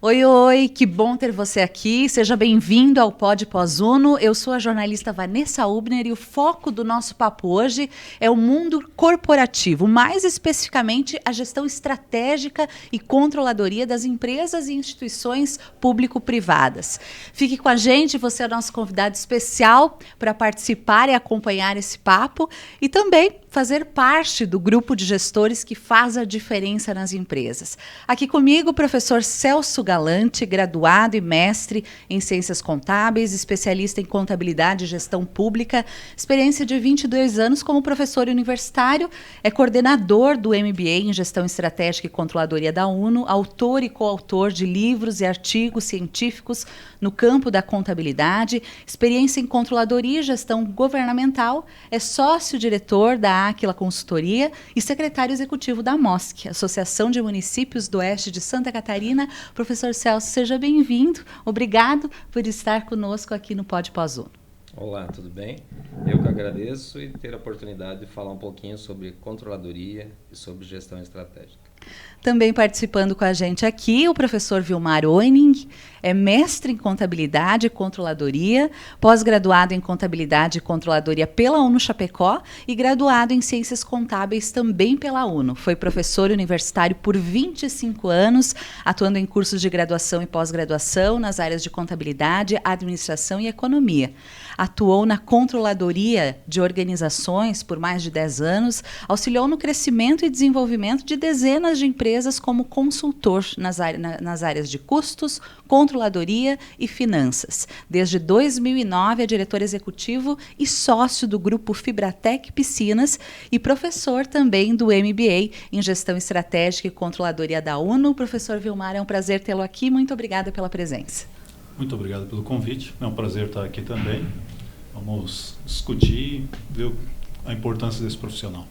Oi, oi, que bom ter você aqui. Seja bem-vindo ao Pod Pós-Uno. Eu sou a jornalista Vanessa Ubner e o foco do nosso papo hoje é o mundo corporativo, mais especificamente a gestão estratégica e controladoria das empresas e instituições público-privadas. Fique com a gente, você é o nosso convidado especial para participar e acompanhar esse papo e também fazer parte do grupo de gestores que faz a diferença nas empresas. Aqui comigo o professor Celso Galante, graduado e mestre em Ciências Contábeis, especialista em Contabilidade e Gestão Pública, experiência de 22 anos como professor universitário, é coordenador do MBA em Gestão Estratégica e Controladoria da UNO, autor e coautor de livros e artigos científicos no campo da contabilidade, experiência em Controladoria e Gestão Governamental, é sócio-diretor da Áquila Consultoria e secretário executivo da MOSC, Associação de Municípios do Oeste de Santa Catarina. Professor Celso, seja bem-vindo. Obrigado por estar conosco aqui no Pod Pós-Uno. Olá, tudo bem? Eu que agradeço e ter a oportunidade de falar um pouquinho sobre controladoria e sobre gestão estratégica. Também participando com a gente aqui o professor Vilmar Oening, é mestre em Contabilidade e Controladoria, pós-graduado em Contabilidade e Controladoria pela UNO Chapecó e graduado em Ciências Contábeis também pela UNO. Foi professor universitário por 25 anos, atuando em cursos de graduação e pós-graduação nas áreas de Contabilidade, Administração e Economia. Atuou na Controladoria de Organizações por mais de 10 anos, auxiliou no crescimento e desenvolvimento de dezenas de empresas como consultor nas áreas de custos, controladoria e finanças. Desde 2009 é diretor executivo e sócio do grupo Fibratec Piscinas e professor também do MBA em Gestão Estratégica e Controladoria da UNO. Professor Vilmar, é um prazer tê-lo aqui. Muito obrigada pela presença. Muito obrigado pelo convite. É um prazer estar aqui também. Vamos discutir e ver a importância desse profissional.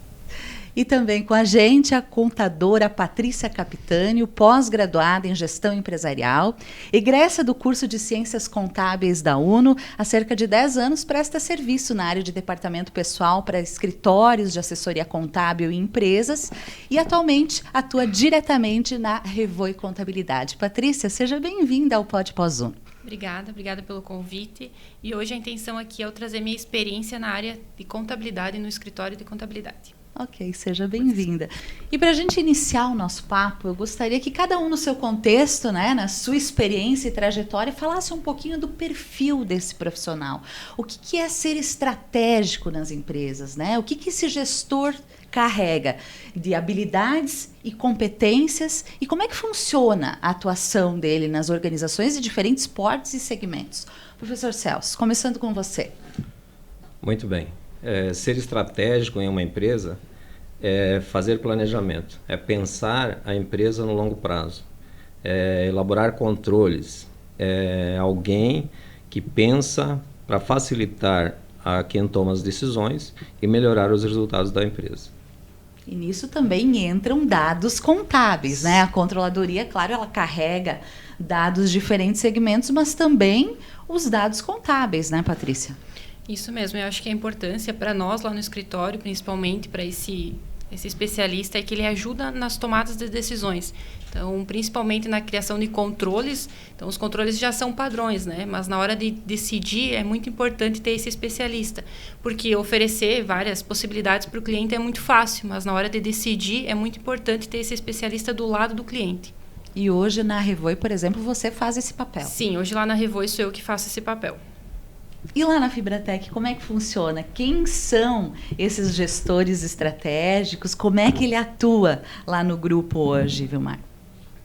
E também com a gente a contadora Patrícia Capitânio, pós-graduada em Gestão Empresarial, egressa do curso de Ciências Contábeis da UNO, há cerca de 10 anos presta serviço na área de departamento pessoal para escritórios de assessoria contábil e empresas e atualmente atua diretamente na Revoi Contabilidade. Patrícia, seja bem-vinda ao Pod Pós-Uno. Obrigada pelo convite. E hoje a intenção aqui é eu trazer minha experiência na área de contabilidade no escritório de contabilidade. Ok, seja bem-vinda. E para a gente iniciar o nosso papo, eu gostaria que cada um no seu contexto, né, na sua experiência e trajetória, falasse um pouquinho do perfil desse profissional. O que é ser estratégico nas empresas, né? O que esse gestor carrega de habilidades e competências e como é que funciona a atuação dele nas organizações de diferentes portes e segmentos. Professor Celso, começando com você. Muito bem. Ser estratégico em uma empresa é fazer planejamento, é pensar a empresa no longo prazo, é elaborar controles, é alguém que pensa para facilitar a quem toma as decisões e melhorar os resultados da empresa. E nisso também entram dados contábeis, né? A controladoria, claro, ela carrega dados de diferentes segmentos, mas também os dados contábeis, né, Patrícia? Isso mesmo, eu acho que a importância para nós lá no escritório, principalmente para esse especialista, é que ele ajuda nas tomadas de decisões. Então, principalmente na criação de controles, então os controles já são padrões, né? Mas na hora de decidir é muito importante ter esse especialista, porque oferecer várias possibilidades para o cliente é muito fácil, mas na hora de decidir é muito importante ter esse especialista do lado do cliente. E hoje na Revoi, por exemplo, você faz esse papel? Sim, hoje lá na Revoi sou eu que faço esse papel. E lá na Fibratec, como é que funciona? Quem são esses gestores estratégicos? Como é que ele atua lá no grupo hoje, Vilmar?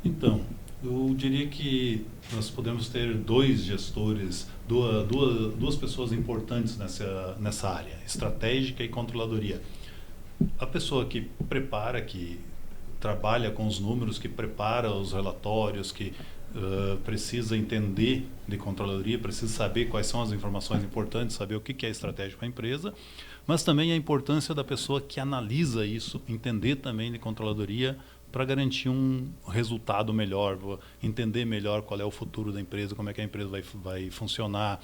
Então, eu diria que nós podemos ter dois gestores, duas pessoas importantes nessa área, estratégica e controladoria. A pessoa que prepara, que trabalha com os números, que prepara os relatórios, que precisa entender de controladoria, precisa saber quais são as informações importantes, saber o que é estratégico para a empresa, mas também a importância da pessoa que analisa isso, entender também de controladoria para garantir um resultado melhor, entender melhor qual é o futuro da empresa, como é que a empresa vai funcionar.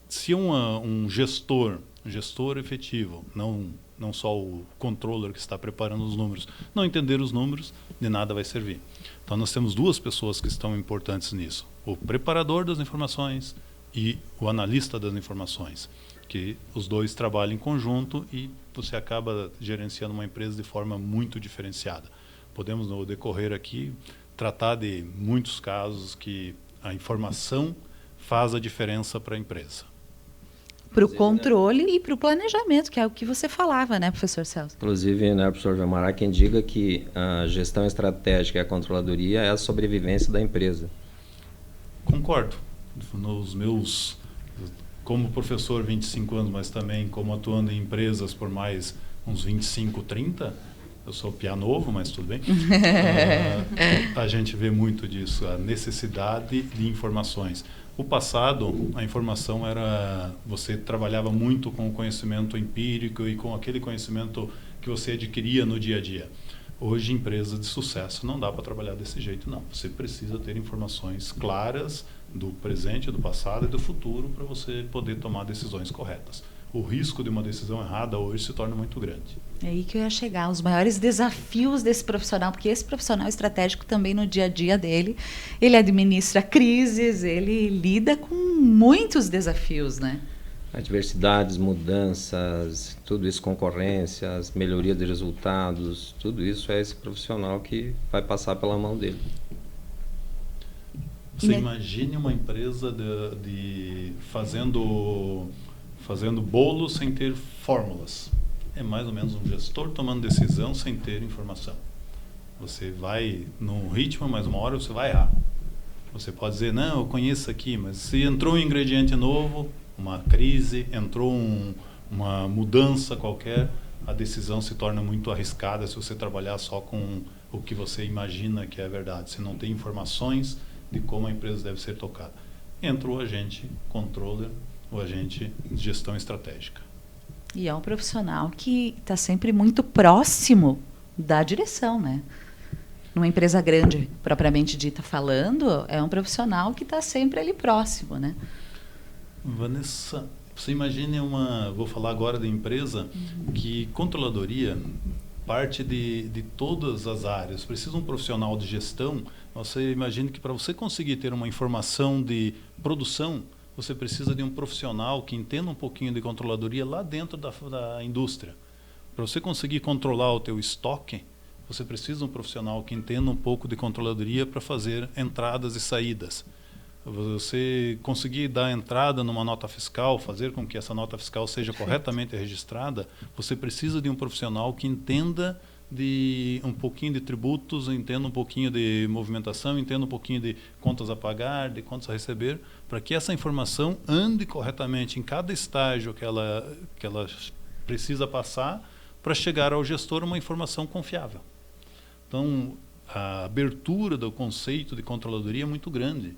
Se um gestor efetivo não não só o controller que está preparando os números. Não entender os números, de nada vai servir. Então nós temos duas pessoas que estão importantes nisso. O preparador das informações e o analista das informações, que os dois trabalham em conjunto e você acaba gerenciando uma empresa de forma muito diferenciada. Podemos, no decorrer aqui, tratar de muitos casos que a informação faz a diferença para a empresa. Para o controle e para o planejamento, que é o que você falava, né, professor Celso? Inclusive, né, professor Jamar, há quem diga que a gestão estratégica e a controladoria é a sobrevivência da empresa. Concordo. Nos meus, como professor 25 anos, mas também como atuando em empresas por mais uns 25, 30, eu sou piá novo, mas tudo bem. A gente vê muito disso, a necessidade de informações. O passado, a informação era... Você trabalhava muito com o conhecimento empírico e com aquele conhecimento que você adquiria no dia a dia. Hoje, empresas de sucesso, não dá para trabalhar desse jeito, não. Você precisa ter informações claras do presente, do passado e do futuro para você poder tomar decisões corretas. O risco de uma decisão errada hoje se torna muito grande. É aí que eu ia chegar, os maiores desafios desse profissional, porque esse profissional estratégico também no dia a dia dele, ele administra crises, ele lida com muitos desafios, né? Adversidades, mudanças, tudo isso, concorrências, melhoria de resultados, tudo isso é esse profissional que vai passar pela mão dele. Você imagine uma empresa fazendo bolo sem ter fórmulas. É mais ou menos um gestor tomando decisão sem ter informação. Você vai num ritmo, mas uma hora você vai errar. Você pode dizer, não, eu conheço aqui, mas se entrou um ingrediente novo, uma crise, entrou uma mudança qualquer, a decisão se torna muito arriscada se você trabalhar só com o que você imagina que é verdade. Se não tem informações de como a empresa deve ser tocada. Entra o agente controller, o agente de gestão estratégica. E é um profissional que está sempre muito próximo da direção, né? Numa empresa grande, propriamente dita falando, é um profissional que está sempre ali próximo, né? Vanessa, você imagine vou falar agora da empresa, que controladoria parte de todas as áreas. Precisa um profissional de gestão. Você imagine que para você conseguir ter uma informação de produção, você precisa de um profissional que entenda um pouquinho de controladoria lá dentro da indústria. Para você conseguir controlar o teu estoque, você precisa de um profissional que entenda um pouco de controladoria para fazer entradas e saídas. Você conseguir dar entrada numa nota fiscal, fazer com que essa nota fiscal seja corretamente registrada, você precisa de um profissional que entenda de um pouquinho de tributos, entenda um pouquinho de movimentação, entenda um pouquinho de contas a pagar, de contas a receber, para que essa informação ande corretamente em cada estágio que ela precisa passar para chegar ao gestor uma informação confiável. Então, a abertura do conceito de controladoria é muito grande.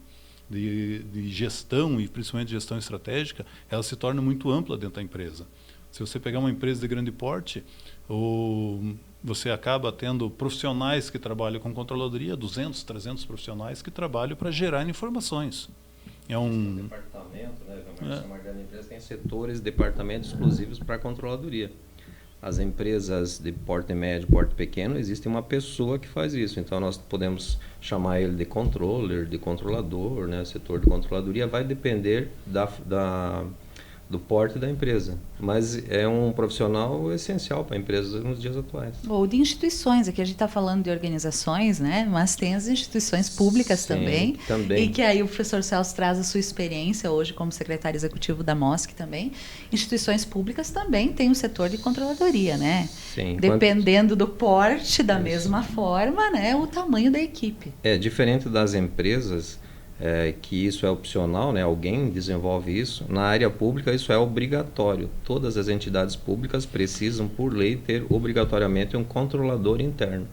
De gestão, e principalmente gestão estratégica, ela se torna muito ampla dentro da empresa. Se você pegar uma empresa de grande porte, você acaba tendo profissionais que trabalham com controladoria, 200, 300 profissionais que trabalham para gerar informações. É um departamento, né? A empresa tem setores, departamentos exclusivos para a controladoria. As empresas de porte médio, porte pequeno, existe uma pessoa que faz isso. Então, nós podemos chamar ele de controller, de controlador, né? O setor de controladoria vai depender do porte da empresa. Mas é um profissional essencial para a empresa nos dias atuais. Ou de instituições. Aqui a gente está falando de organizações, né? Mas tem as instituições públicas também. E que aí o professor Celso traz a sua experiência hoje como secretário executivo da MOSC também. Instituições públicas também têm um setor de controladoria, né? Sim. Dependendo do porte, da mesma forma, né? O tamanho da equipe. É diferente das empresas, que isso é opcional, né? Alguém desenvolve isso. Na área pública isso é obrigatório. Todas as entidades públicas precisam, por lei, ter obrigatoriamente um controlador interno.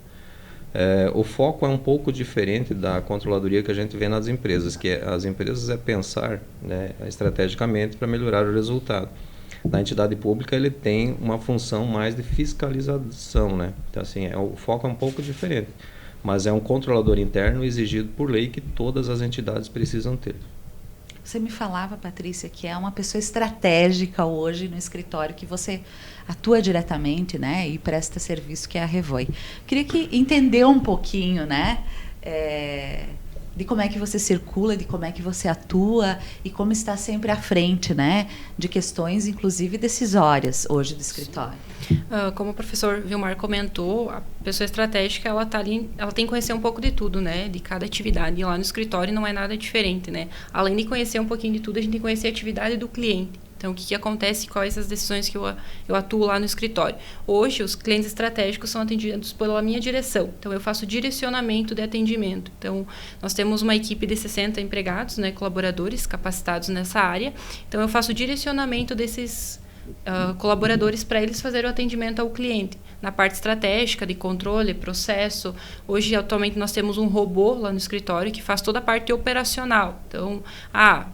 O foco é um pouco diferente da controladoria que a gente vê nas empresas, que as empresas pensar, né, estrategicamente para melhorar o resultado. Na entidade pública ele tem uma função mais de fiscalização, né? Então assim, o foco é um pouco diferente. Mas é um controlador interno exigido por lei que todas as entidades precisam ter. Você me falava, Patrícia, que é uma pessoa estratégica hoje no escritório, que você atua diretamente, né, e presta serviço, que é a Revoi. Queria entender um pouquinho, né, de como é que você circula, de como é que você atua e como está sempre à frente, né, de questões, inclusive, decisórias hoje do escritório. Como o professor Vilmar comentou, a pessoa estratégica, ela tá ali, ela tem que conhecer um pouco de tudo, né, de cada atividade. E lá no escritório não é nada diferente, né. Além de conhecer um pouquinho de tudo, a gente tem que conhecer a atividade do cliente. Então, o que acontece, quais as decisões que eu atuo lá no escritório. Hoje, os clientes estratégicos são atendidos pela minha direção. Então, eu faço direcionamento de atendimento. Então, nós temos uma equipe de 60 empregados, né, colaboradores capacitados nessa área. Então, eu faço direcionamento desses colaboradores para eles fazerem o atendimento ao cliente. Na parte estratégica, de controle, processo. Hoje, atualmente, nós temos um robô lá no escritório que faz toda a parte operacional. Então,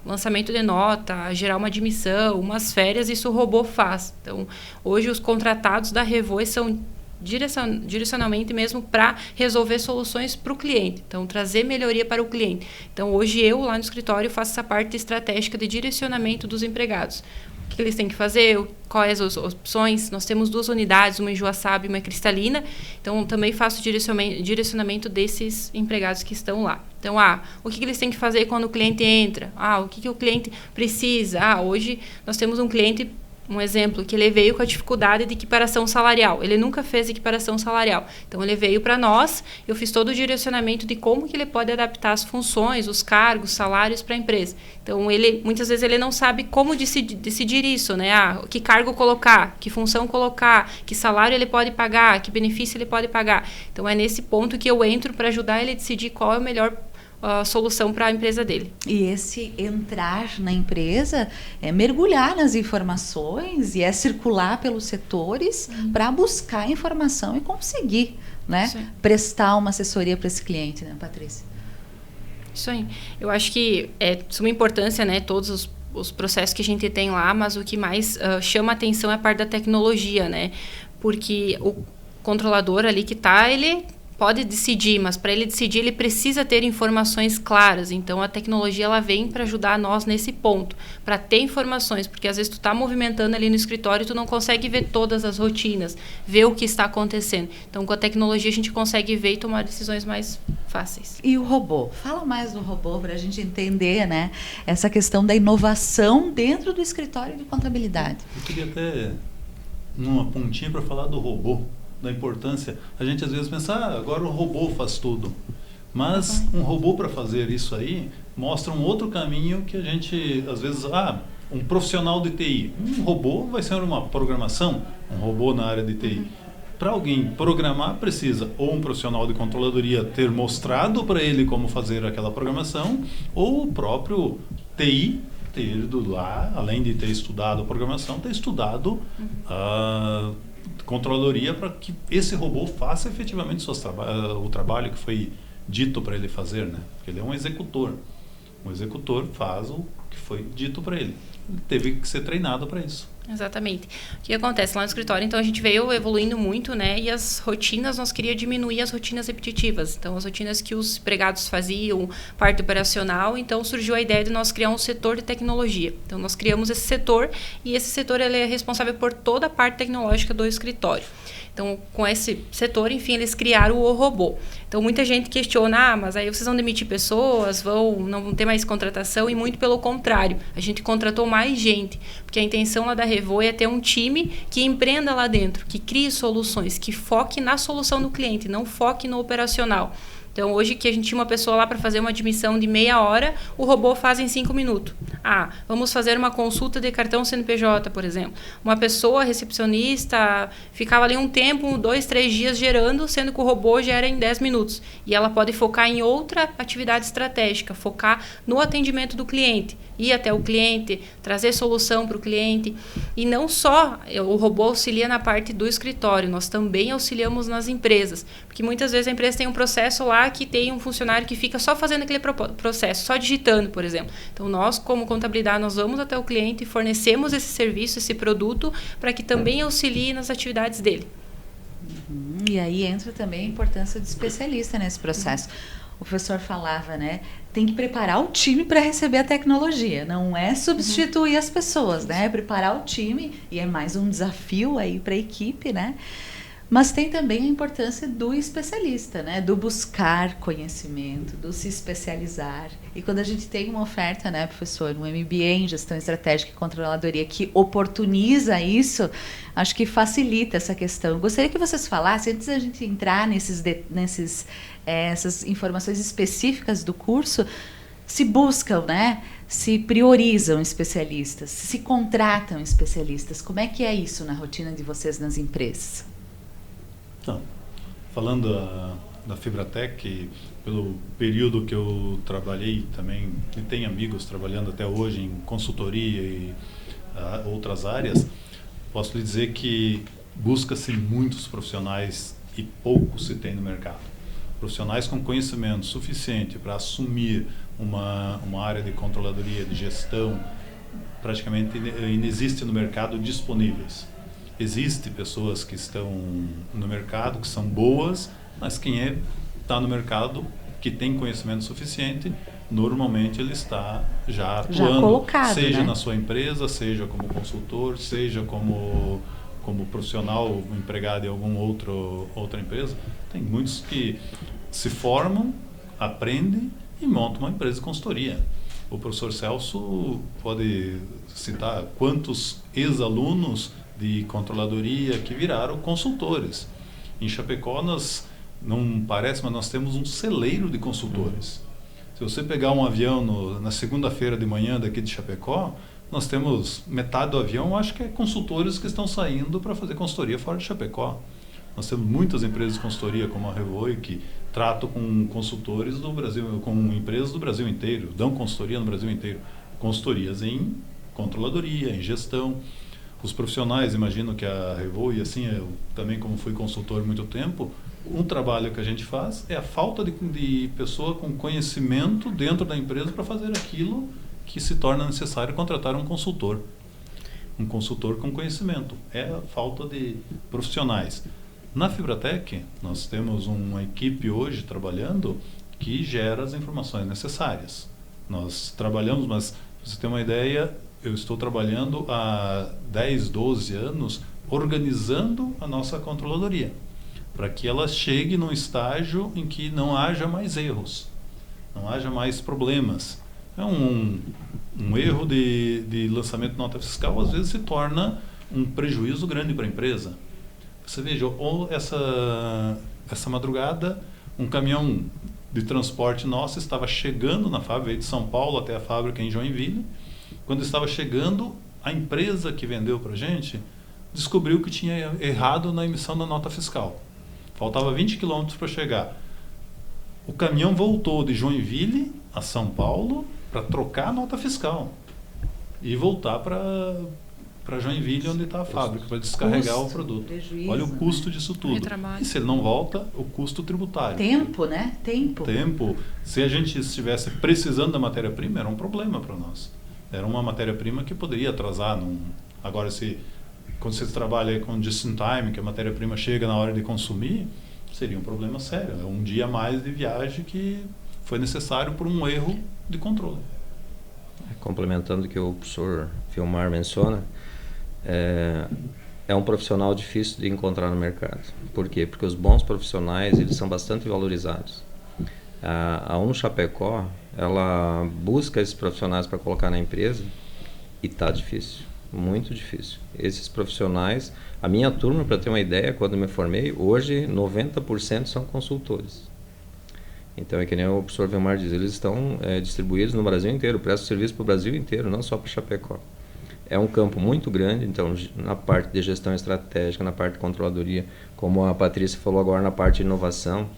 lançamento de nota, gerar uma admissão, umas férias, isso o robô faz. Então, hoje, os contratados da Revoi são direcionalmente mesmo para resolver soluções para o cliente. Então, trazer melhoria para o cliente. Então, hoje, eu lá no escritório faço essa parte estratégica de direcionamento dos empregados. O que eles têm que fazer, quais as opções. Nós temos 2 unidades, uma em Joaçaba e uma em Cristalina. Então, também faço direcionamento desses empregados que estão lá. Então, o que eles têm que fazer quando o cliente entra? O que o cliente precisa? Hoje nós temos um cliente, um exemplo, que ele veio com a dificuldade de equiparação salarial. Ele nunca fez equiparação salarial. Então, ele veio para nós, eu fiz todo o direcionamento de como que ele pode adaptar as funções, os cargos, salários para a empresa. Então, muitas vezes ele não sabe como decidir isso, né? Que cargo colocar, que função colocar, que salário ele pode pagar, que benefício ele pode pagar. Então, é nesse ponto que eu entro para ajudar ele a decidir qual é o melhor solução para a empresa dele. E esse entrar na empresa é mergulhar nas informações e é circular pelos setores para buscar informação e conseguir, né, prestar uma assessoria para esse cliente, né, Patrícia? Isso aí. Eu acho que é de suma importância, né, todos os processos que a gente tem lá, mas o que mais chama a atenção é a parte da tecnologia, né, porque o controlador ali que está, ele pode decidir, mas para ele decidir, ele precisa ter informações claras. Então, a tecnologia ela vem para ajudar nós nesse ponto, para ter informações, porque às vezes tu está movimentando ali no escritório e tu não consegue ver todas as rotinas, ver o que está acontecendo. Então, com a tecnologia, a gente consegue ver e tomar decisões mais fáceis. E o robô? Fala mais do robô para a gente entender, né, essa questão da inovação dentro do escritório de contabilidade. Eu queria até uma pontinha para falar do robô, da importância. A gente às vezes pensa, agora o robô faz tudo. Mas um robô para fazer isso aí mostra um outro caminho que a gente, às vezes, um profissional de TI. Um robô vai ser uma programação, um robô na área de TI. Para alguém programar, precisa ou um profissional de controladoria ter mostrado para ele como fazer aquela programação, ou o próprio TI ter ido lá, além de ter estudado programação, ter estudado controladoria para que esse robô faça efetivamente o trabalho que foi dito para ele fazer, né? Porque ele é um executor. Um executor faz o que foi dito para ele. Ele teve que ser treinado para isso. Exatamente. O que acontece lá no escritório? Então, a gente veio evoluindo muito, né? E as rotinas, nós queríamos diminuir as rotinas repetitivas. Então, as rotinas que os empregados faziam, parte operacional. Então, surgiu a ideia de nós criar um setor de tecnologia. Então, nós criamos esse setor e esse setor ele é responsável por toda a parte tecnológica do escritório. Então, com esse setor, enfim, eles criaram o robô. Então, muita gente questiona, mas aí vocês vão demitir pessoas, não vão ter mais contratação, e muito pelo contrário. A gente contratou mais gente, porque a intenção lá da Revoi é ter um time que empreenda lá dentro, que crie soluções, que foque na solução do cliente, não foque no operacional. Então, hoje que a gente tinha uma pessoa lá para fazer uma admissão de meia hora, o robô faz em 5 minutos. Vamos fazer uma consulta de cartão CNPJ, por exemplo. Uma pessoa recepcionista ficava ali um tempo, 2, 3 dias gerando, sendo que o robô gera em 10 minutos. E ela pode focar em outra atividade estratégica, focar no atendimento do cliente, ir até o cliente, trazer solução para o cliente. E não só o robô auxilia na parte do escritório, nós também auxiliamos nas empresas. Porque muitas vezes a empresa tem um processo lá que tem um funcionário que fica só fazendo aquele processo, só digitando, por exemplo. Então, nós, como contabilidade, nós vamos até o cliente e fornecemos esse serviço, esse produto, para que também auxilie nas atividades dele. E aí entra também a importância do especialista nesse processo. o professor falava, né? Tem que preparar o time para receber a tecnologia. Não é substituir as pessoas, né? É preparar o time, e é mais um desafio aí para a equipe, né? Mas tem também a importância do especialista, né? Do buscar conhecimento, do se especializar. E quando a gente tem uma oferta, né, professor, um MBA em Gestão Estratégica e Controladoria que oportuniza isso, acho que facilita essa questão. Gostaria que vocês falassem, antes da gente entrar essas informações específicas do curso, se buscam, né? Se priorizam especialistas, se contratam especialistas. Como é que é isso na rotina de vocês nas empresas? Então, falando da Fibratec, pelo período que eu trabalhei também, e tenho amigos trabalhando até hoje em consultoria e outras áreas, posso lhe dizer que busca-se muitos profissionais e poucos se tem no mercado. Profissionais com conhecimento suficiente para assumir uma área de controladoria, de gestão, praticamente inexiste no mercado disponíveis. Existem pessoas que estão no mercado, que são boas, mas quem está no mercado, que tem conhecimento suficiente, normalmente ele está já atuando, já colocado, seja né? na sua empresa, seja como consultor, seja como profissional, empregado em alguma outra empresa. Tem muitos que se formam, aprendem e montam uma empresa de consultoria. O professor Celso pode citar quantos ex-alunos de controladoria que viraram consultores. Em Chapecó, não parece, mas nós temos um celeiro de consultores. Se você pegar um avião na segunda-feira de manhã daqui de Chapecó, nós temos metade do avião, acho que é consultores que estão saindo para fazer consultoria fora de Chapecó. Nós temos muitas empresas de consultoria, como a Revoi, que tratam com consultores do Brasil, com empresas do Brasil inteiro, dão consultoria no Brasil inteiro. Consultorias em controladoria, em gestão. Os profissionais, imagino que a Revoi, assim, eu também como fui consultor há muito tempo, um trabalho que a gente faz é a falta de pessoa com conhecimento dentro da empresa para fazer aquilo que se torna necessário contratar um consultor. Um consultor com conhecimento. É a falta de profissionais. Na Fibratec, nós temos uma equipe hoje trabalhando que gera as informações necessárias. Nós trabalhamos, mas para você ter uma ideia, eu estou trabalhando há 10, 12 anos organizando a nossa controladoria, para que ela chegue num estágio em que não haja mais erros, não haja mais problemas. Um erro de lançamento de nota fiscal às vezes se torna um prejuízo grande para a empresa. Você veja, ou essa madrugada, um caminhão de transporte nosso estava chegando na fábrica, veio de São Paulo até a fábrica em Joinville. Quando estava chegando, a empresa que vendeu para a gente descobriu que tinha errado na emissão da nota fiscal. Faltava 20 quilômetros para chegar. O caminhão voltou de Joinville a São Paulo para trocar a nota fiscal e voltar para Joinville, onde está a fábrica, para descarregar o produto. Prejuízo, olha o custo disso tudo. E se ele não volta, o custo tributário. Tempo, né? Tempo. Se a gente estivesse precisando da matéria-prima, era um problema para nós. Era uma matéria-prima que poderia atrasar. Agora, quando você trabalha com just-in-time, que a matéria-prima chega na hora de consumir, seria um problema sério. É um dia a mais de viagem que foi necessário por um erro de controle. Complementando o que o professor Vilmar menciona, é um profissional difícil de encontrar no mercado. Por quê? Porque os bons profissionais, eles são bastante valorizados. A Chapecó, ela busca esses profissionais para colocar na empresa e está difícil, muito difícil. Esses profissionais, a minha turma, para ter uma ideia, quando eu me formei, hoje 90% são consultores. Então é que nem o professor Vilmar diz, eles estão distribuídos no Brasil inteiro, prestam serviço para o Brasil inteiro, não só para Chapecó. É um campo muito grande, então na parte de gestão estratégica, na parte de controladoria, como a Patrícia falou agora, na parte de inovação,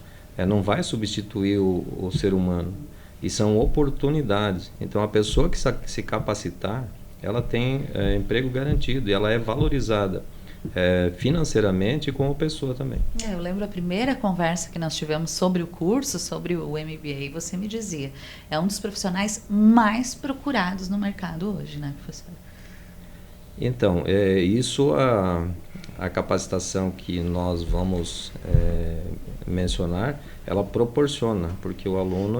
não vai substituir o ser humano. E são oportunidades. Então a pessoa que se capacitar, ela tem emprego garantido e ela é valorizada financeiramente e como pessoa também. Eu lembro a primeira conversa que nós tivemos sobre o curso, sobre o MBA, você me dizia, é um dos profissionais mais procurados no mercado hoje, né, professor? Então, isso a capacitação que nós vamos mencionar, ela proporciona, porque o aluno,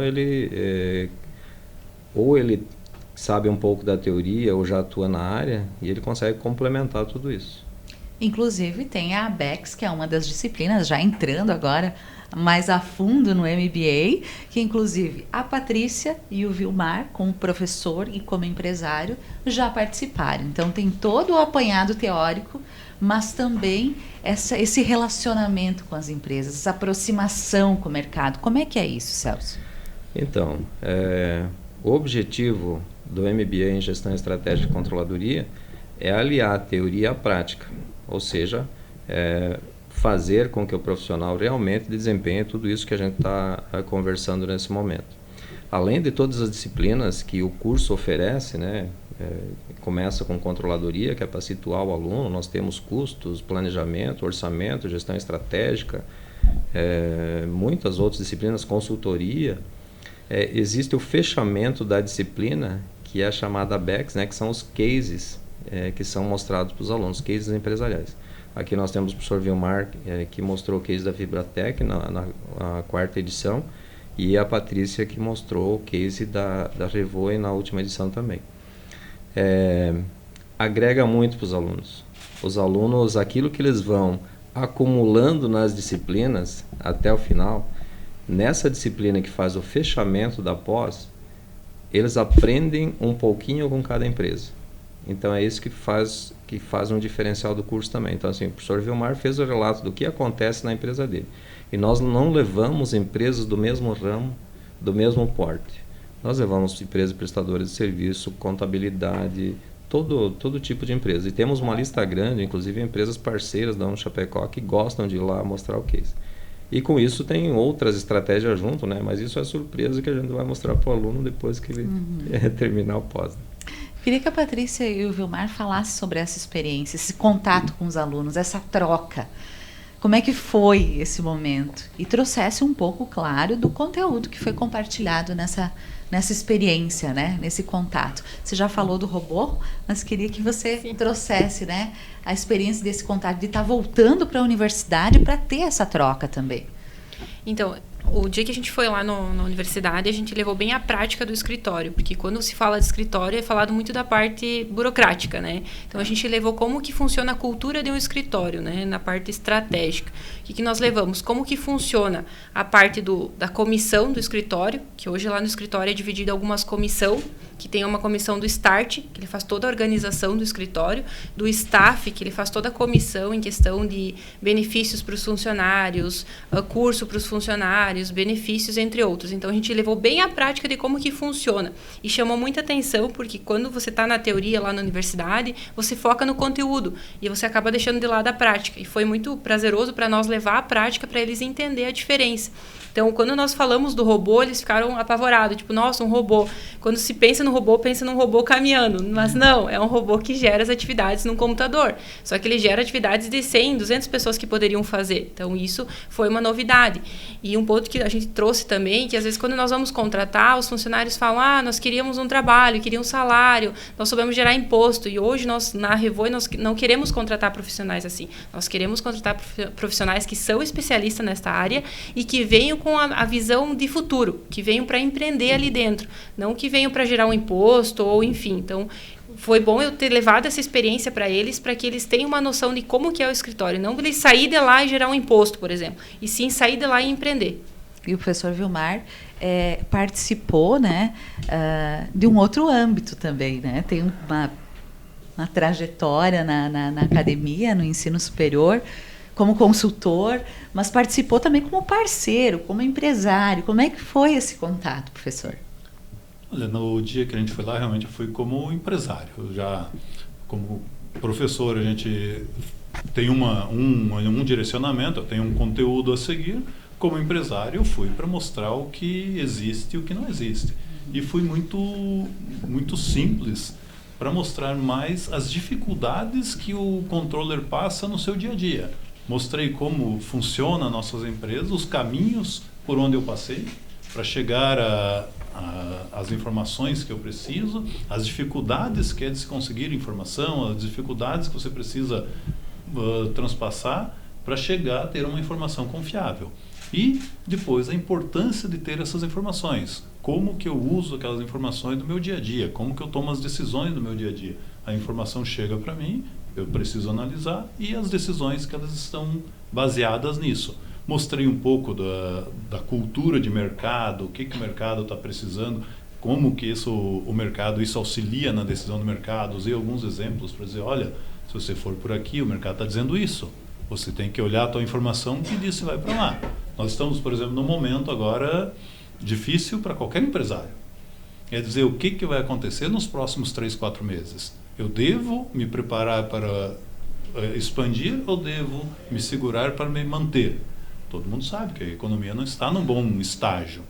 ou ele sabe um pouco da teoria ou já atua na área e ele consegue complementar tudo isso. Inclusive tem a ABEX, que é uma das disciplinas, já entrando agora mais a fundo no MBA, que inclusive a Patrícia e o Vilmar, como professor e como empresário, já participaram. Então tem todo o apanhado teórico, mas também esse relacionamento com as empresas, essa aproximação com o mercado. Como é que é isso, Celso? Então, o objetivo do MBA em Gestão Estratégica e Controladoria é aliar a teoria à prática, ou seja, fazer com que o profissional realmente desempenhe tudo isso que a gente está conversando nesse momento. Além de todas as disciplinas que o curso oferece, né, começa com controladoria, que é para situar o aluno, nós temos custos, planejamento, orçamento, gestão estratégica, muitas outras disciplinas, consultoria. Existe o fechamento da disciplina, que é a chamada BEX, né, que são os cases que são mostrados para os alunos, cases empresariais. Aqui nós temos o professor Vilmar, que mostrou o case da Vibratec na 4ª edição, e a Patrícia, que mostrou o case da Revoe na última edição também. Agrega muito para os alunos. Os alunos, aquilo que eles vão acumulando nas disciplinas até o final, nessa disciplina que faz o fechamento da pós, eles aprendem um pouquinho com cada empresa. Então é isso que faz um diferencial do curso também. Então assim, o professor Vilmar fez o relato do que acontece na empresa dele. E nós não levamos empresas do mesmo ramo, do mesmo porte. Nós levamos empresas prestadoras de serviço, contabilidade, todo tipo de empresa. E temos uma lista grande, inclusive empresas parceiras da Chapecó, que gostam de ir lá mostrar o case. E com isso tem outras estratégias junto, né? Mas isso é surpresa que a gente vai mostrar para o aluno depois que ele terminar o pós. Queria que a Patrícia e o Vilmar falassem sobre essa experiência, esse contato com os alunos, essa troca. Como é que foi esse momento? E trouxesse um pouco, claro, do conteúdo que foi compartilhado nessa experiência, né? Nesse contato. Você já falou do robô, mas queria que você trouxesse, né, a experiência desse contato, de estar voltando para a universidade para ter essa troca também. Então, o dia que a gente foi lá na universidade, a gente levou bem a prática do escritório, porque quando se fala de escritório é falado muito da parte burocrática, né? Então a gente levou como que funciona a cultura de um escritório, né? Na parte estratégica. O que nós levamos? Como que funciona a parte da comissão do escritório, que hoje lá no escritório é dividido em algumas comissões, que tem uma comissão do Start, que ele faz toda a organização do escritório, do Staff, que ele faz toda a comissão em questão de benefícios para os funcionários, curso para os funcionários, benefícios, entre outros. Então, a gente levou bem a prática de como que funciona. E chamou muita atenção, porque quando você está na teoria lá na universidade, você foca no conteúdo e você acaba deixando de lado a prática. E foi muito prazeroso para nós levar a prática para eles entenderem a diferença. Então, quando nós falamos do robô, eles ficaram apavorados. Tipo, nossa, um robô. Quando se pensa no robô, pensa num robô caminhando. Mas não, é um robô que gera as atividades num computador. Só que ele gera atividades de 100, 200 pessoas que poderiam fazer. Então, isso foi uma novidade. E um ponto que a gente trouxe também, que às vezes quando nós vamos contratar, os funcionários falam, nós queríamos um trabalho, queríamos um salário, nós soubemos gerar imposto. E hoje, nós, na Revoe, nós não queremos contratar profissionais assim. Nós queremos contratar profissionais que são especialistas nesta área e que venham com a visão de futuro, que venham para empreender ali dentro, não que venham para gerar um imposto ou enfim. Então, foi bom eu ter levado essa experiência para que eles tenham uma noção de como que é o escritório, não eles sair de lá e gerar um imposto, por exemplo, e sim sair de lá e empreender. E o professor Vilmar participou, né, de um outro âmbito também, né? Tem uma trajetória na academia, no ensino superior, como consultor, mas participou também como parceiro, como empresário. Como é que foi esse contato, professor? Olha, no dia que a gente foi lá, realmente eu fui como empresário. Já como professor, a gente tem um direcionamento, tem um conteúdo a seguir. Como empresário, eu fui para mostrar o que existe e o que não existe. E fui muito simples para mostrar mais as dificuldades que o controller passa no seu dia a dia. Mostrei como funciona nossas empresas, os caminhos por onde eu passei para chegar às informações que eu preciso, as dificuldades que é de se conseguir informação, as dificuldades que você precisa transpassar para chegar a ter uma informação confiável. E depois a importância de ter essas informações. Como que eu uso aquelas informações do meu dia a dia? Como que eu tomo as decisões do meu dia a dia? A informação chega para mim, eu preciso analisar e as decisões que elas estão baseadas nisso. Mostrei um pouco da cultura de mercado, o que o mercado está precisando, como que isso auxilia na decisão do mercado. Usei alguns exemplos para dizer, olha, se você for por aqui, o mercado está dizendo isso. Você tem que olhar a tua informação e disso vai para lá. Nós estamos, por exemplo, num momento agora difícil para qualquer empresário. É dizer, o que vai acontecer nos próximos 3, 4 meses? Eu devo me preparar para expandir ou devo me segurar para me manter? Todo mundo sabe que a economia não está num bom estágio.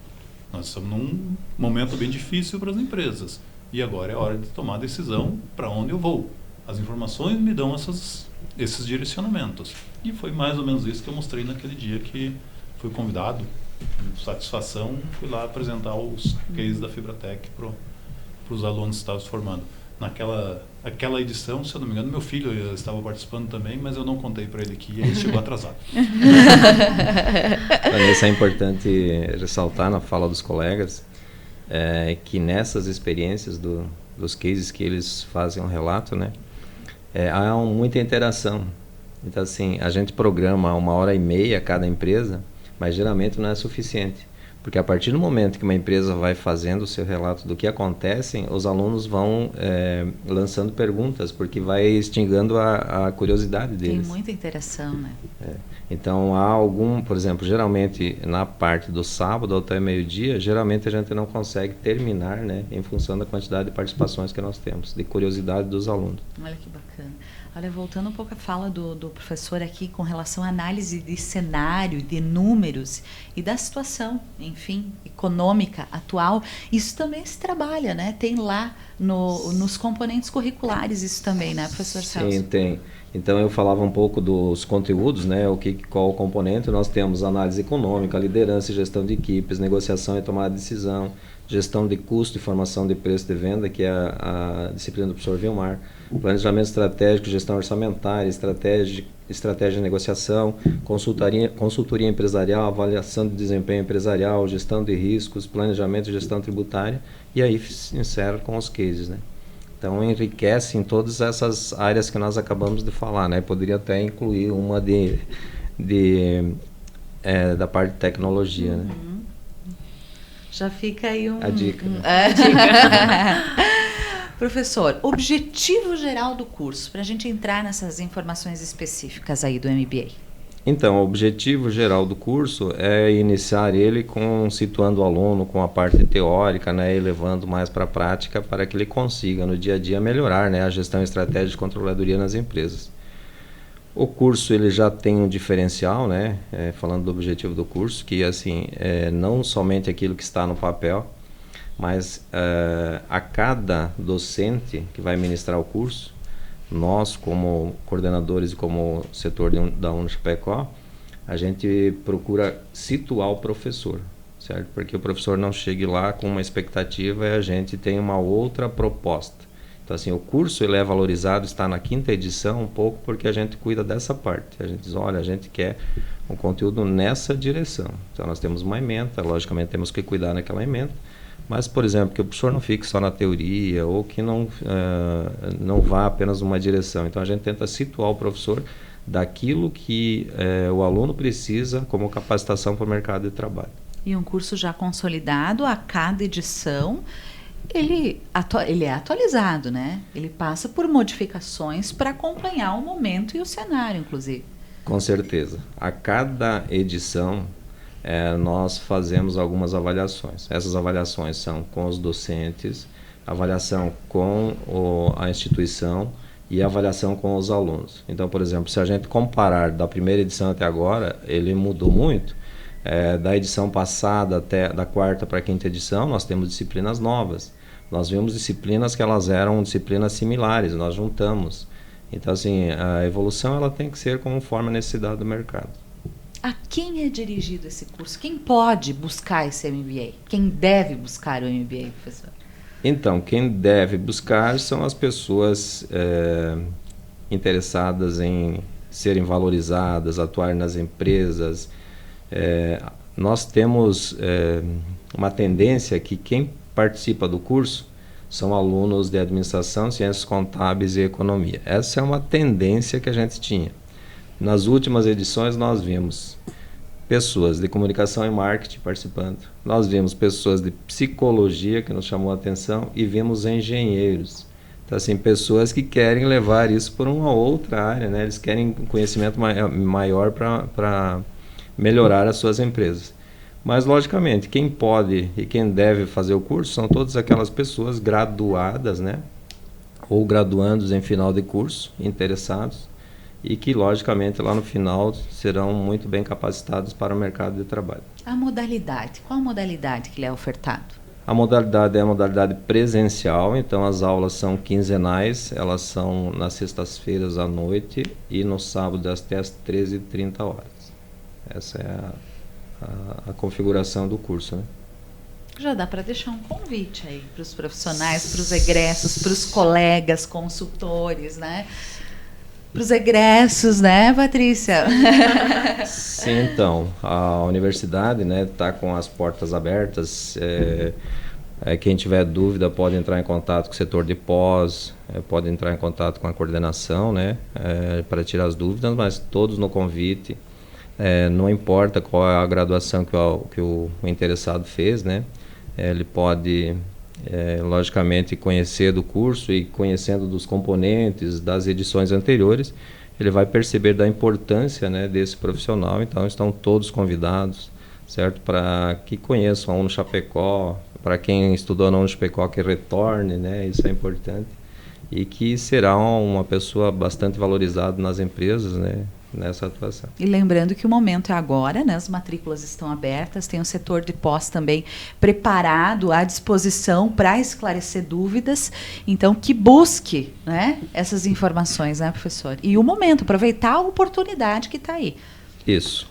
Nós estamos num momento bem difícil para as empresas. E agora é hora de tomar a decisão para onde eu vou. As informações me dão esses direcionamentos. E foi mais ou menos isso que eu mostrei naquele dia que fui convidado. Com satisfação, fui lá apresentar os cases da Fibratec para os alunos que estavam se formando. Aquela edição, se eu não me engano, meu filho estava participando também, mas eu não contei para ele que ele chegou atrasado. Isso é importante ressaltar na fala dos colegas, que nessas experiências dos cases que eles fazem um relato, né, há muita interação. Então, assim, a gente programa 1h30 cada empresa, mas geralmente não é suficiente. Porque a partir do momento que uma empresa vai fazendo o seu relato do que acontece, os alunos vão lançando perguntas, porque vai instigando a curiosidade deles. Tem muita interação, né? Então, por exemplo, geralmente na parte do sábado até meio-dia, geralmente a gente não consegue terminar, né, em função da quantidade de participações que nós temos, de curiosidade dos alunos. Olha que bacana. Olha, voltando um pouco à fala do professor aqui com relação à análise de cenário, de números e da situação, enfim, econômica atual, isso também se trabalha, né? Tem lá nos componentes curriculares isso também, né, professor Celso? Sim, tem. Então eu falava um pouco dos conteúdos, né? Qual o componente? Nós temos análise econômica, liderança e gestão de equipes, negociação e tomada de decisão, gestão de custo e formação de preço de venda, que é a disciplina do professor Vilmar, planejamento estratégico, gestão orçamentária, estratégia de negociação, consultoria empresarial, avaliação de desempenho empresarial, gestão de riscos, planejamento e gestão tributária, e aí se encerra com os cases, né? Então enriquece em todas essas áreas que nós acabamos de falar, né? Poderia até incluir uma da parte de tecnologia, né? Já fica aí a dica. A dica. Professor, objetivo geral do curso, para a gente entrar nessas informações específicas aí do MBA. Então, o objetivo geral do curso é iniciar ele situando o aluno com a parte teórica, né, e levando mais para a prática para que ele consiga no dia a dia melhorar, né, a gestão estratégica de controladoria nas empresas. O curso ele já tem um diferencial, né, falando do objetivo do curso, que assim, não somente aquilo que está no papel, mas a cada docente que vai ministrar o curso, nós como coordenadores e como setor da Unichapecó, a gente procura situar o professor, certo? Porque o professor não chegue lá com uma expectativa e a gente tem uma outra proposta. Então assim, o curso ele é valorizado, está na 5ª edição um pouco porque a gente cuida dessa parte. A gente diz, olha, a gente quer um conteúdo nessa direção. Então nós temos uma ementa, logicamente temos que cuidar naquela ementa, mas, por exemplo, que o professor não fique só na teoria ou que não vá apenas numa direção. Então a gente tenta situar o professor daquilo que o aluno precisa como capacitação para o mercado de trabalho. E um curso já consolidado, a cada edição, ele é atualizado, né? Ele passa por modificações para acompanhar o momento e o cenário, inclusive. Com certeza. A cada edição, nós fazemos algumas avaliações. Essas avaliações são com os docentes, avaliação com a instituição e avaliação com os alunos. Então, por exemplo, se a gente comparar da primeira edição até agora, ele mudou muito. Da edição passada até da 4ª para a 5ª edição, nós temos disciplinas novas. Nós vimos disciplinas que elas eram disciplinas similares, nós juntamos. Então, assim, a evolução ela tem que ser conforme a necessidade do mercado. A quem é dirigido esse curso? Quem pode buscar esse MBA? Quem deve buscar o MBA, professor? Então, quem deve buscar são as pessoas interessadas em serem valorizadas, atuar nas empresas. Nós temos uma tendência que quem participa do curso são alunos de administração, ciências contábeis e economia. Essa é uma tendência que a gente tinha. Nas últimas edições nós vimos pessoas de comunicação e marketing participando, nós vimos pessoas de psicologia, que nos chamou a atenção, e vimos engenheiros. Então, assim, pessoas que querem levar isso por uma outra área, né? Eles querem conhecimento maior para melhorar as suas empresas. Mas, logicamente, quem pode e quem deve fazer o curso são todas aquelas pessoas graduadas, né? Ou graduandos em final de curso, interessados, e que, logicamente, lá no final serão muito bem capacitados para o mercado de trabalho. A modalidade, qual a modalidade que lhe é ofertado? A modalidade é a modalidade presencial, então as aulas são quinzenais, elas são nas sextas-feiras à noite e no sábado até às 13h30. Essa é a configuração do curso, né? Já dá para deixar um convite aí para os profissionais, para os egressos, para os colegas, consultores, né? Para os egressos, né, Patrícia? Sim, então, a universidade, né, está com as portas abertas. Quem tiver dúvida pode entrar em contato com o setor de pós, pode entrar em contato com a coordenação, né, para tirar as dúvidas, mas todos no convite. Não importa qual é a graduação que o interessado fez, né, ele pode, logicamente, conhecer do curso, e conhecendo dos componentes das edições anteriores, ele vai perceber da importância, né, desse profissional. Então, estão todos convidados, certo, para que conheçam a UNO Chapecó, para quem estudou na UNO Chapecó que retorne, né, isso é importante, e que será uma pessoa bastante valorizada nas empresas, né, nessa atuação. E lembrando que o momento é agora, né? As matrículas estão abertas, tem o setor de pós também preparado, à disposição para esclarecer dúvidas. Então, que busque, né, essas informações, né, professor? E o momento, aproveitar a oportunidade que está aí. Isso.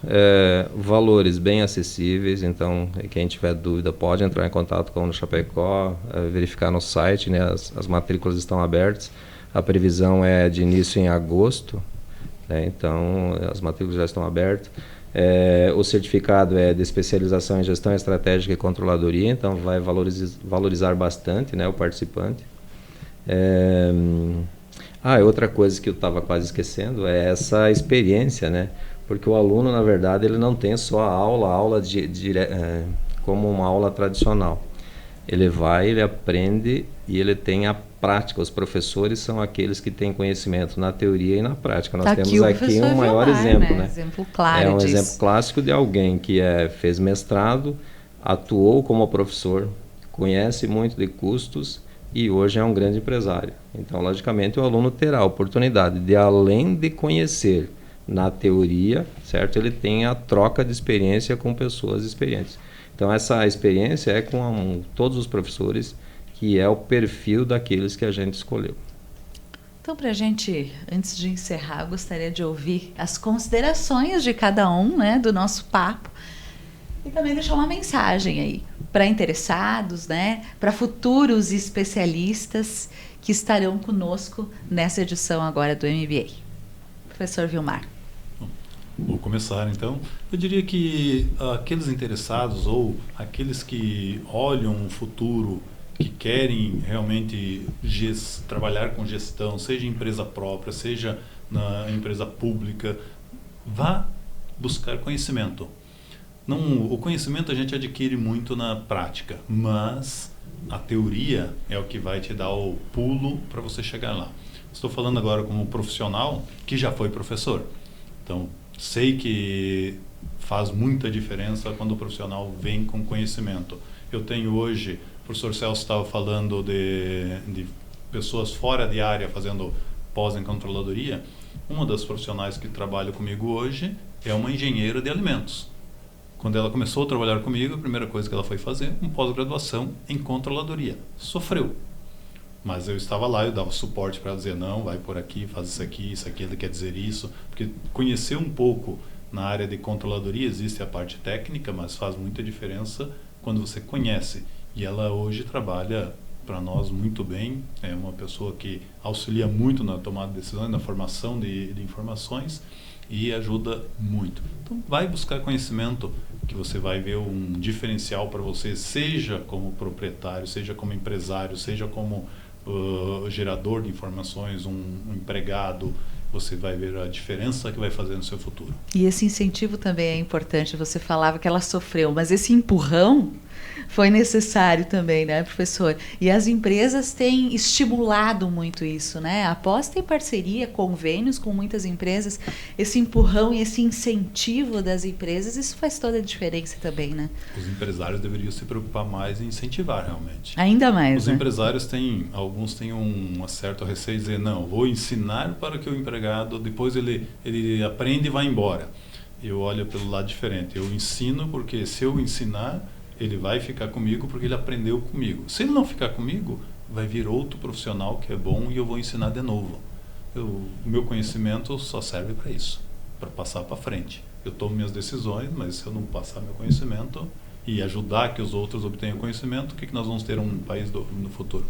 Valores bem acessíveis, então quem tiver dúvida pode entrar em contato com o Chapecó, verificar no site, né? As matrículas estão abertas. A previsão é de início em agosto, né? Então as matrículas já estão abertas. O certificado é de especialização em gestão estratégica e controladoria, então vai valorizar bastante, né, o participante. Outra coisa que eu estava quase esquecendo é essa experiência, né? Porque o aluno, na verdade, ele não tem só a aula como uma aula tradicional. Ele vai, ele aprende e ele tem a prática. Os professores são aqueles que têm conhecimento na teoria e na prática. Nós temos aqui um maior exemplo, né? Exemplo claro é um disso. exemplo clássico de alguém que fez mestrado, atuou como professor, conhece muito de custos e hoje é um grande empresário. Então, logicamente, o aluno terá a oportunidade de, além de conhecer na teoria, certo? Ele tem a troca de experiência com pessoas experientes. Então, essa experiência é com todos os professores, que é o perfil daqueles que a gente escolheu. Então, para a gente, antes de encerrar, gostaria de ouvir as considerações de cada um, né, do nosso papo, e também deixar uma mensagem aí para interessados, né, para futuros especialistas que estarão conosco nessa edição agora do MBA. Professor Vilmar. Vou começar, então. Eu diria que aqueles interessados ou aqueles que olham um futuro, que querem realmente trabalhar com gestão, seja em empresa própria, seja na empresa pública, vá buscar conhecimento. O conhecimento a gente adquire muito na prática, mas a teoria é o que vai te dar o pulo para você chegar lá. Estou falando agora como profissional que já foi professor. Então, sei que faz muita diferença quando o profissional vem com conhecimento. Eu tenho hoje, o professor Celso estava falando de pessoas fora de área fazendo pós em controladoria. Uma das profissionais que trabalha comigo hoje é uma engenheira de alimentos. Quando ela começou a trabalhar comigo, a primeira coisa que ela foi fazer, uma pós-graduação em controladoria. Sofreu. Mas eu estava lá, eu dava suporte para ela dizer, não, vai por aqui, faz isso aqui ele quer dizer isso. Porque conhecer um pouco na área de controladoria, existe a parte técnica, mas faz muita diferença quando você conhece. E ela hoje trabalha para nós muito bem, é uma pessoa que auxilia muito na tomada de decisões, na formação de informações e ajuda muito. Então vai buscar conhecimento que você vai ver um diferencial para você, seja como proprietário, seja como empresário, seja como gerador de informações, um empregado. Você vai ver a diferença que vai fazer no seu futuro. E esse incentivo também é importante. Você falava que ela sofreu, mas esse empurrão foi necessário também, né, professor? E as empresas têm estimulado muito isso, né? Após ter parceria, convênios com muitas empresas, esse empurrão e esse incentivo das empresas, isso faz toda a diferença também, né? Os empresários deveriam se preocupar mais em incentivar realmente. Ainda mais, Os né? empresários alguns têm um certo receio de dizer, não, vou ensinar para que o empregado, depois ele aprende e vai embora. Eu olho pelo lado diferente. Eu ensino porque se eu ensinar, ele vai ficar comigo porque ele aprendeu comigo. Se ele não ficar comigo, vai vir outro profissional que é bom e eu vou ensinar de novo. O meu conhecimento só serve para isso, para passar para frente. Eu tomo minhas decisões, mas se eu não passar meu conhecimento e ajudar que os outros obtenham conhecimento, o que nós vamos ter um país no futuro?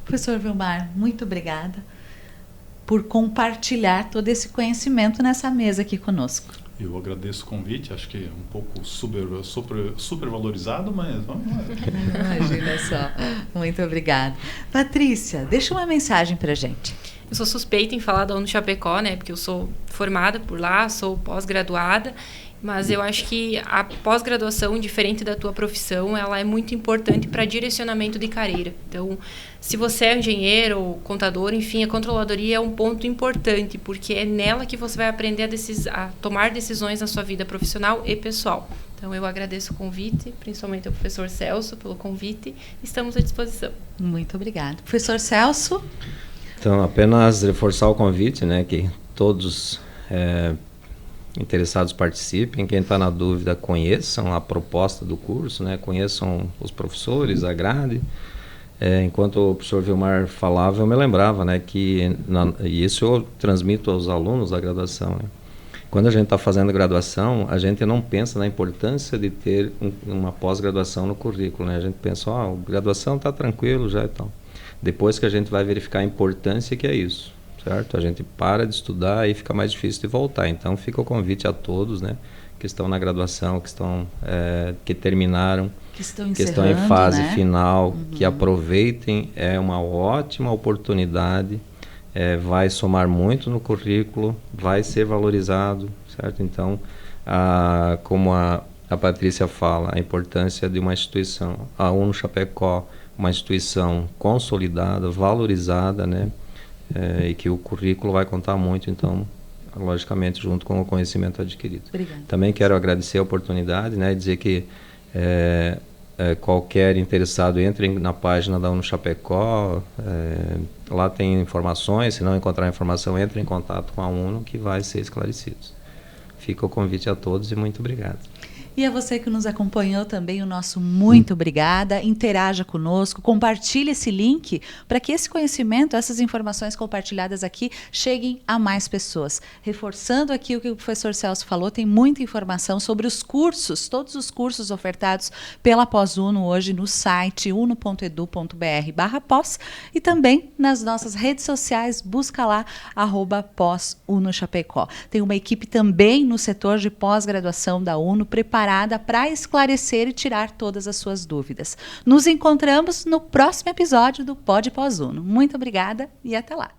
Professor Vilmar, muito obrigada por compartilhar todo esse conhecimento nessa mesa aqui conosco. Eu agradeço o convite, acho que é um pouco super valorizado, mas vamos lá. Imagina só. Muito obrigada. Patrícia, deixa uma mensagem para a gente. Eu sou suspeita em falar da UNO-Chapecó, né? Porque eu sou formada por lá, sou pós-graduada, mas eu acho que a pós-graduação, diferente da tua profissão, ela é muito importante para direcionamento de carreira. Então, se você é engenheiro ou contador, enfim, a controladoria é um ponto importante, porque é nela que você vai aprender a tomar decisões na sua vida profissional e pessoal. Então, eu agradeço o convite, principalmente ao professor Celso pelo convite. Estamos à disposição. Muito obrigada. Professor Celso? Então, apenas reforçar o convite, né, que todos interessados participem. Quem está na dúvida, conheçam a proposta do curso, né, conheçam os professores, a grade. Enquanto o professor Vilmar falava, eu me lembrava, né, e isso eu transmito aos alunos da graduação, né. Quando a gente está fazendo graduação, a gente não pensa na importância de ter uma pós-graduação no currículo, né. A gente pensa, graduação está tranquilo já e tal. Depois que a gente vai verificar a importância que é isso, certo? A gente para de estudar e fica mais difícil de voltar. Então fica o convite a todos, né, que estão na graduação, que terminaram, que estão em fase, né, final, que aproveitem, é uma ótima oportunidade, vai somar muito no currículo, vai ser valorizado, certo? Então, como a Patrícia fala, a importância de uma instituição, a UNO-Chapecó, uma instituição consolidada, valorizada, né? E que o currículo vai contar muito, então, logicamente, junto com o conhecimento adquirido. Obrigada. Também quero agradecer a oportunidade, né? Dizer que qualquer interessado entre na página da UNO-Chapecó, lá tem informações, se não encontrar informação, entre em contato com a UNO, que vai ser esclarecido. Fica o convite a todos e muito obrigado. E a você que nos acompanhou também, o nosso muito obrigada. Interaja conosco, compartilhe esse link para que esse conhecimento, essas informações compartilhadas aqui cheguem a mais pessoas. Reforçando aqui o que o professor Celso falou, tem muita informação sobre os cursos, todos os cursos ofertados pela Pós-UNO hoje no site uno.edu.br/pós e também nas nossas redes sociais, busca lá @pós-UNO-Chapecó. Tem uma equipe também no setor de pós-graduação da UNO preparada para esclarecer e tirar todas as suas dúvidas. Nos encontramos no próximo episódio do Pod Pós-UNO. Muito obrigada e até lá.